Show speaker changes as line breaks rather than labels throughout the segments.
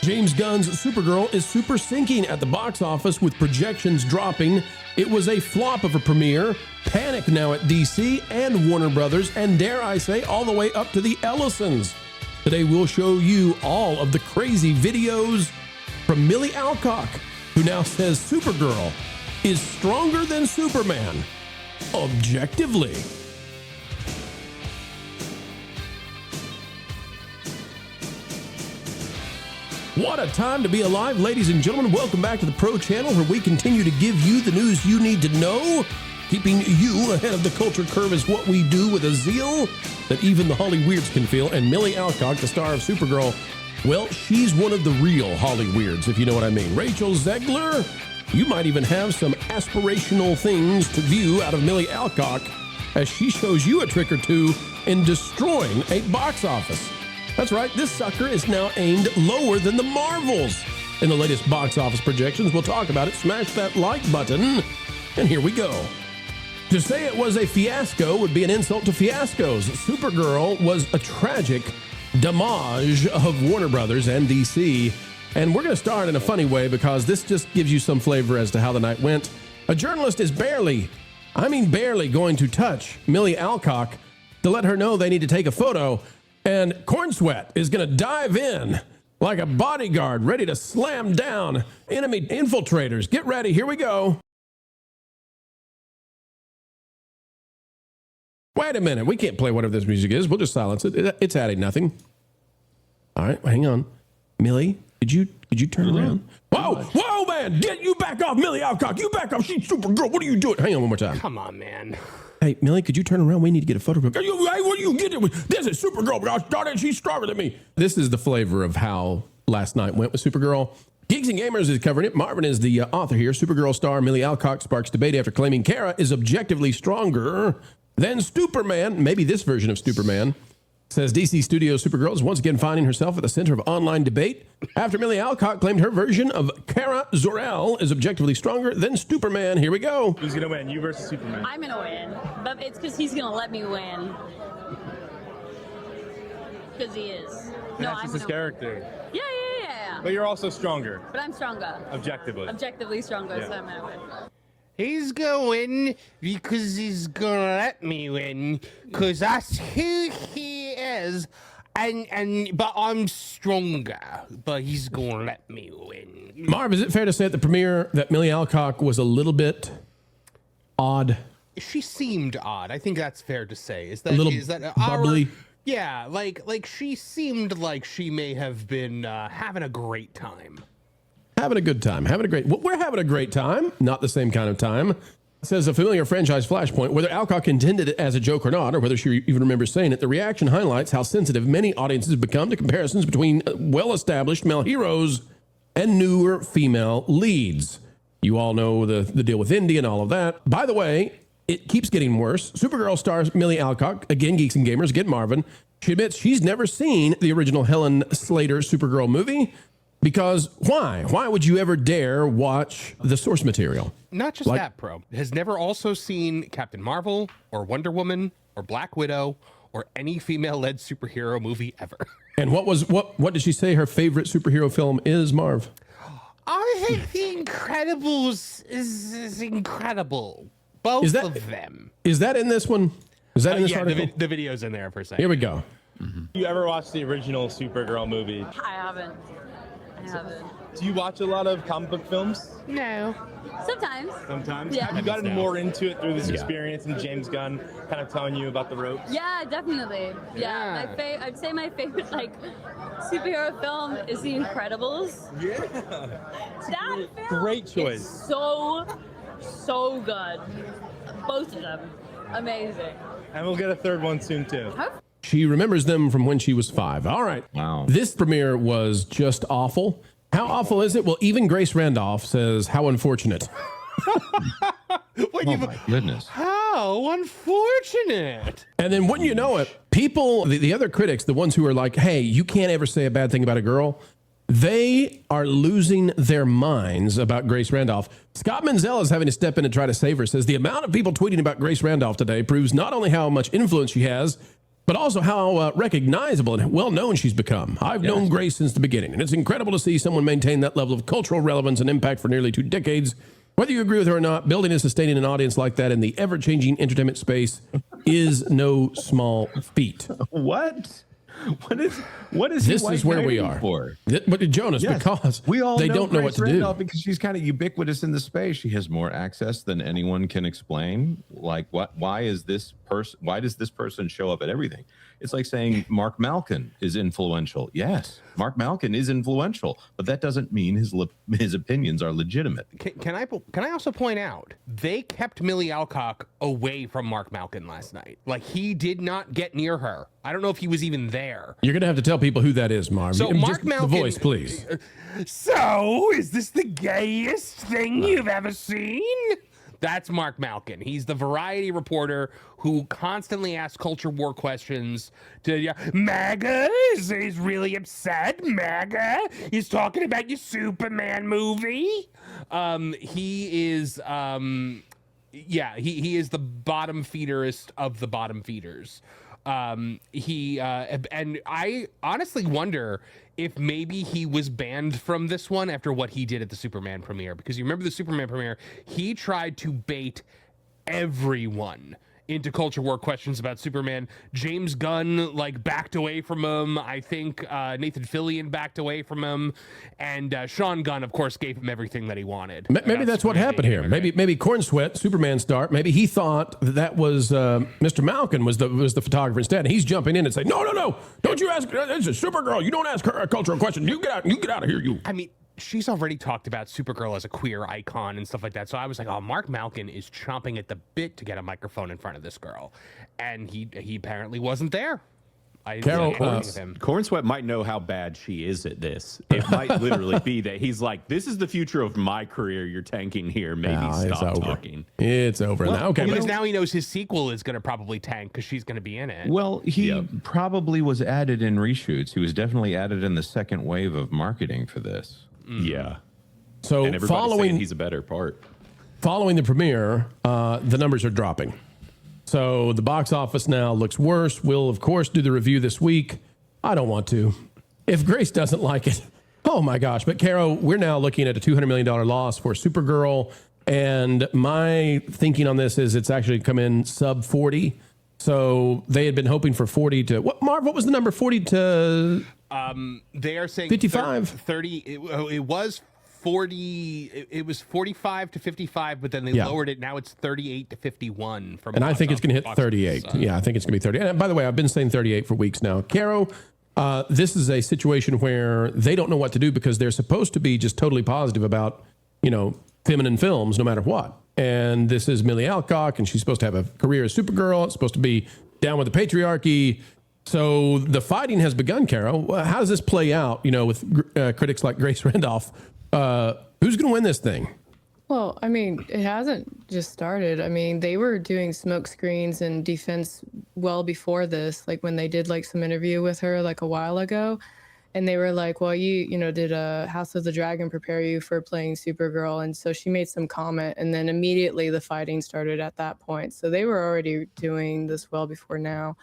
James Gunn's Supergirl is super sinking at the box office with projections dropping. It was a flop of a premiere. Panic now at DC and Warner Brothers, and dare I say, all the way up to the Ellisons. Today we'll show you all of the crazy videos from Millie Alcock, who now says Supergirl is stronger than Superman, objectively. What a time to be alive, ladies and gentlemen. Welcome back to the Pro Channel, where we continue to give you the news you need to know. Keeping you ahead of the culture curve is what we do with a zeal that even the Holly Weirds can feel. And Millie Alcock, the star of Supergirl, well, she's one of the real Holly Weirds, if you know what I mean. Rachel Zegler, you might even have some aspirational things to view out of Millie Alcock as she shows you a trick or two in destroying a box office. That's right, this sucker is now aimed lower than the Marvels. In the latest box office projections, we'll talk about it. Smash that like button, and here we go. To say it was a fiasco would be an insult to fiascos. Supergirl was a tragic damage of Warner Brothers and DC. And we're going to start in a funny way because this just gives you some flavor as to how the night went. A journalist is barely going to touch Millie Alcock to let her know they need to take a photo. And Corn Sweat is going to dive in like a bodyguard ready to slam down enemy infiltrators. Get ready. Here we go. Wait a minute. We can't play whatever this music is. We'll just silence it. It's adding nothing. All right. Hang on. Millie, could you turn around? Whoa, man. Get you back off, Millie Alcock. You back off. She's Supergirl. What are you doing? Hang on one more time.
Come on, man.
Hey, Millie, could you turn around? We need to get a photograph. Hey, what are you getting? This is Supergirl. Gosh darn it, she's stronger than me. This is the flavor of how last night went with Supergirl. Geeks and Gamers is covering it. Marvin is the author here. Supergirl star Millie Alcock sparks debate after claiming Kara is objectively stronger than Superman. Maybe this version of Superman. Says DC Studios Supergirl is once again finding herself at the center of online debate after Millie Alcock claimed her version of Kara Zor-El is objectively stronger than Superman. Here we go.
Who's gonna win, you versus Superman?
I'm gonna win, but it's because he's gonna let me win. Because he is.
That's just his character.
Yeah.
But you're also stronger.
But I'm stronger.
Objectively.
Objectively stronger, so I'm gonna win.
He's going because he's gonna let me win, because that's who he is, but I'm stronger, but he's gonna let me win.
Marv, is it fair to say at the premiere that Millie Alcock was a little bit odd?
She seemed odd. I think that's fair to say. Is that
bubbly?
Yeah, like she seemed like she may have been having a great time.
Having a good time, we're having a great time, not the same kind of time. Says a familiar franchise flashpoint, whether Alcock intended it as a joke or not, or whether she even remembers saying it, the reaction highlights how sensitive many audiences have become to comparisons between well-established male heroes and newer female leads. You all know the deal with Indy and all of that. By the way, it keeps getting worse. Supergirl stars Millie Alcock, again, Geeks and Gamers, get Marvin. She admits she's never seen the original Helen Slater Supergirl movie. Because why? Why would you ever dare watch the source material?
Not just that, Pro. Has never also seen Captain Marvel or Wonder Woman or Black Widow or any female-led superhero movie ever.
And what did she say her favorite superhero film is, Marv?
I think The Incredibles is incredible. Both of them.
Is that in this one? Is that in this article?
The video's in there for a second.
Here we go.
You ever watched the original Supergirl movie?
I haven't.
Do you watch a lot of comic book films?
No. Sometimes. Yeah.
Have you gotten more into it through this experience and James Gunn kind of telling you about the ropes?
Yeah, definitely. Yeah. I'd say my favorite superhero film is The Incredibles.
Yeah.
That film
Great choice.
Is so good. Both of them. Amazing.
And we'll get a third one soon too.
She remembers them from when she was 5. All right.
Wow.
This premiere was just awful. How awful is it? Well, even Grace Randolph says, how unfortunate.
Oh my goodness.
How unfortunate.
And then wouldn't you know it, people, the other critics, the ones who are like, hey, you can't ever say a bad thing about a girl, they are losing their minds about Grace Randolph. Scott Menzel is having to step in and try to save her. Says the amount of people tweeting about Grace Randolph today proves not only how much influence she has, but also how recognizable and well-known she's become. I've known Grace since the beginning, and it's incredible to see someone maintain that level of cultural relevance and impact for nearly 2 decades. Whether you agree with her or not, building and sustaining an audience like that in the ever-changing entertainment space is no small feat.
What? What is
This is where we are. But Jonas, because
we all
they don't know what to do.
Because she's kind of ubiquitous in the space. She has more access than anyone can explain. Like, why does this person show up at everything? It's like saying Mark Malkin is influential. Yes, Mark Malkin is influential, but that doesn't mean his opinions are legitimate.
Can I also point out they kept Millie Alcock away from Mark Malkin last night? Like, he did not get near her. I don't know if he was even there.
You're gonna have to tell people who that is, Marv.
So Mark Malkin,
the voice, please.
So, is this the gayest thing you've ever seen? That's Mark Malkin. He's the variety reporter who constantly asks culture war questions to MAGA is really upset. MAGA is talking about your Superman movie. He is he is the bottom feederest of the bottom feeders. And I honestly wonder if maybe he was banned from this one after what he did at the Superman premiere, because you remember the Superman premiere, he tried to bait everyone into culture war questions about Superman. James Gunn backed away from him. I think Nathan Fillion backed away from him, and Sean Gunn, of course, gave him everything that he wanted.
Maybe that's what happened here. Maybe Corn Sweat, Superman star. Maybe he thought that was Mr. Malkin was the photographer instead. And he's jumping in and saying, no, don't you ask? This is Supergirl. You don't ask her a cultural question. You get out of here. You.
I mean, she's already talked about Supergirl as a queer icon and stuff like that. So I was like, oh, Mark Malkin is chomping at the bit to get a microphone in front of this girl. And he apparently wasn't there.
Carol,
Corn Sweat might know how bad she is at this. It might literally be that he's like, this is the future of my career. You're tanking here. Maybe stop talking.
It's over now. Okay.
Because now he knows his sequel is going to probably tank because she's going to be in it.
Well, he probably was added in reshoots. He was definitely added in the second wave of marketing for this.
Yeah.
So
and everybody's saying he's a better part.
Following the premiere, the numbers are dropping. So the box office now looks worse. We'll, of course, do the review this week. I don't want to. If Grace doesn't like it, oh my gosh. But Caro, we're now looking at a $200 million loss for Supergirl. And my thinking on this is it's actually come in sub 40. So they had been hoping for 40 to, Marv, what was the number? 40 to...
they are saying
55.
30. It was 40. It was 45 to 55, but then they lowered it. Now it's 38 to 51.
And I think it's going to hit 38. Yeah, I think it's going to be 30. And by the way, I've been saying 38 for weeks now. Caro, this is a situation where they don't know what to do because they're supposed to be just totally positive about, feminine films no matter what. And this is Millie Alcock, and she's supposed to have a career as Supergirl. It's supposed to be down with the patriarchy. So the fighting has begun, Caro. How does this play out, with critics like Grace Randolph? Who's going to win this thing?
Well, I mean, it hasn't just started. I mean, they were doing smoke screens and defense well before this, like when they did some interview with her a while ago. And they were like, well, did House of the Dragon prepare you for playing Supergirl? And so she made some comment, and then immediately the fighting started at that point. So they were already doing this well before now.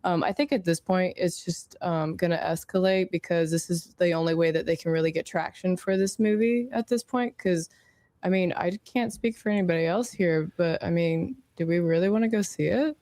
I think at this point, it's just going to escalate because this is the only way that they can really get traction for this movie at this point. Because, I mean, I can't speak for anybody else here, but I mean, do we really want to go see it?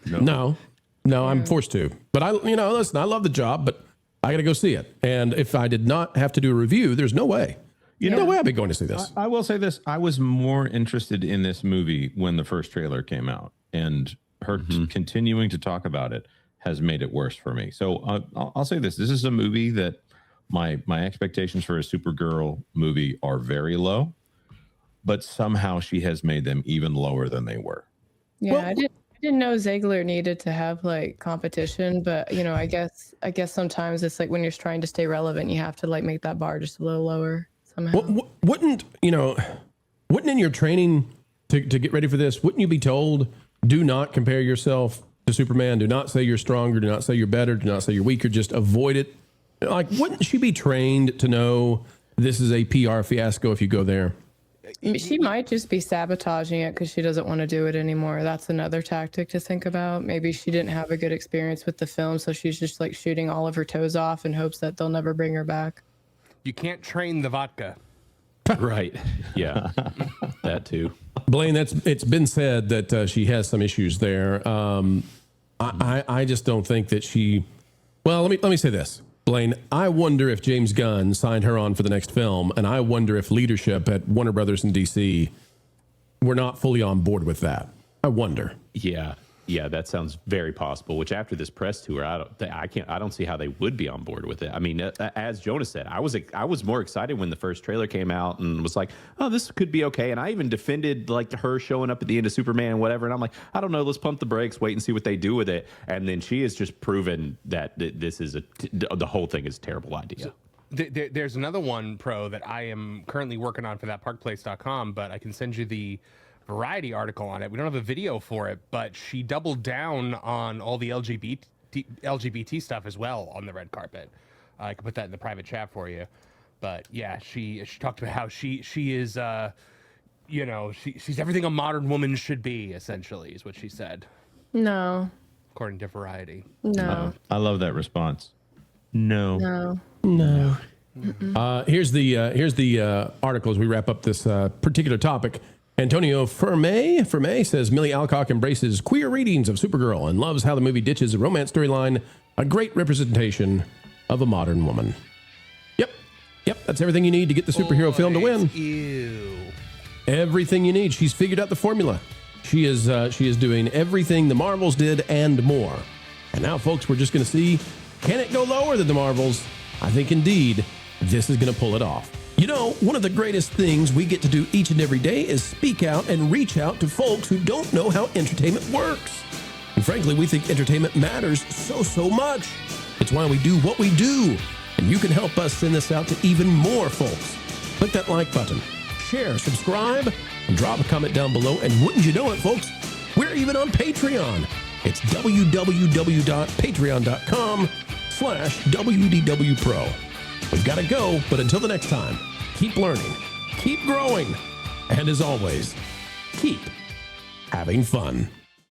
No, I'm forced to. But listen, I love the job, but I got to go see it. And if I did not have to do a review, there's no way. No way I'd be going to see this.
I will say this. I was more interested in this movie when the first trailer came out. And her continuing to talk about it has made it worse for me. So I'll say this. This is a movie that my expectations for a Supergirl movie are very low. But somehow she has made them even lower than they were.
Yeah, I didn't know Ziegler needed to have competition, but I guess sometimes it's when you're trying to stay relevant, you have to make that bar just a little lower somehow.
Wouldn't in your training to get ready for this, wouldn't you be told, do not compare yourself to Superman, do not say you're stronger, do not say you're better, do not say you're weaker, just avoid it? Wouldn't she be trained to know this is a PR fiasco if you go there?
She might just be sabotaging it because she doesn't want to do it anymore. That's another tactic to think about. Maybe she didn't have a good experience with the film, so she's just like shooting all of her toes off in hopes that they'll never bring her back.
You can't train the vodka.
Right. Yeah. That too.
Blaine, it's been said that she has some issues there. I just don't think that she. Well, let me say this, Blaine. I wonder if James Gunn signed her on for the next film, and I wonder if leadership at Warner Brothers in DC were not fully on board with that. I wonder.
Yeah, that sounds very possible. Which after this press tour, I don't see how they would be on board with it. I mean, as Jonas said, I was more excited when the first trailer came out and was like, oh, this could be okay. And I even defended like her showing up at the end of Superman and whatever. And I'm like, I don't know, let's pump the brakes, wait and see what they do with it. And then she has just proven that this is the whole thing is a terrible idea.
So, there's another one, Pro, that I am currently working on for that parkplace.com, but I can send you the Variety article on it. We don't have a video for it, but she doubled down on all the LGBT stuff as well on the red carpet. I can put that in the private chat for you. But yeah, she talked about how she is, she's everything a modern woman should be, essentially, is what she said.
No.
According to Variety.
No.
I love that response. No.
Here's the article as we wrap up this particular topic. Antonio Ferme says Millie Alcock embraces queer readings of Supergirl and loves how the movie ditches a romance storyline, a great representation of a modern woman. Yep, that's everything you need to get the superhero film to win.
Ew.
Everything you need. She's figured out the formula. She is doing everything the Marvels did and more. And now, folks, we're just going to see, can it go lower than the Marvels? I think indeed this is going to pull it off. You know, one of the greatest things we get to do each and every day is speak out and reach out to folks who don't know how entertainment works. And frankly, we think entertainment matters so much. It's why we do what we do. And you can help us send this out to even more folks. Click that like button, share, subscribe, and drop a comment down below. And wouldn't you know it, folks, we're even on Patreon. It's www.patreon.com/WDW Pro. We've got to go, but until the next time, keep learning, keep growing, and as always, keep having fun.